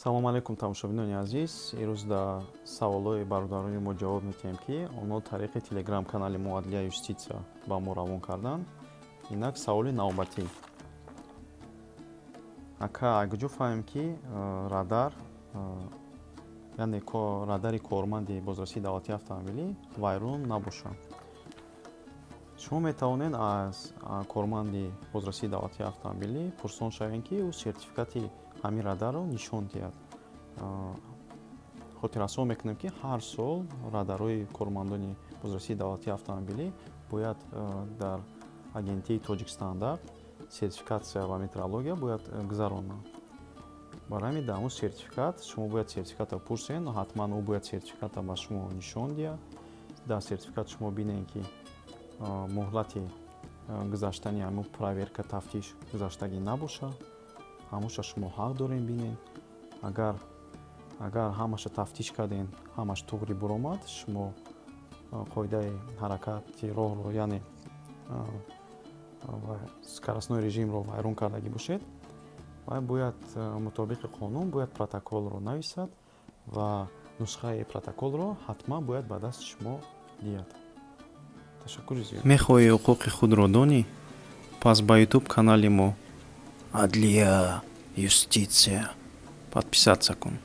салом алайкум тамошобинони азиз. Ирӯз дар саволҳои бародарони мо ҷавоб медиҳем ки онҳо тариқи телеграм канали мо Адлия юститсия ба мо равон карданд. Инак саволи навбатӣ. Ака агҷо фаҳмем ки радар яъне радари корманди бозрасии давлатии автомобилӣ вайрон набошад. Шумо метавонед аз корманди бозрасии давлатии автомобилӣ пурсон шавед ки ӯ сертификати ҳамин радарро нишон диҳад. хотиррасон мекунем ки ҳар сол радарҳои кормандони бозрасии давлатии автомобилӣ бояд дар агентии Тоҷикстандард сертификатсия ва метрология бояд гузаронанд. Барои ҳамин дар ҳамун сертификат шумо бояд сертификатро пурсед, ҳатман ӯ бояд сертификатро ба шумо нишон диҳад. Дар сертификат шумо бинед ки муҳлати гузаштани ҳамун проверка тафтиш гузаштагӣ набошад. ҳамаша шумо ҳақ доред бинед. агар ҳамаша тафтиш карден, ҳамаш туғри буромад, шумо қоидаи ҳаракати роҳро яъне скоростной режимро вайрон кардагӣ бошед, ва бояд мутобиқи қонун бояд протоколро нависад ва нусхаи протоколро ҳатман бояд ба дасти шумо диҳад. Ташаккури зиёд. Мехоҳӣ ҳуқуқи худро донӣ? Пас ба YouTube канали мо Адлия юститсия подписаться кун.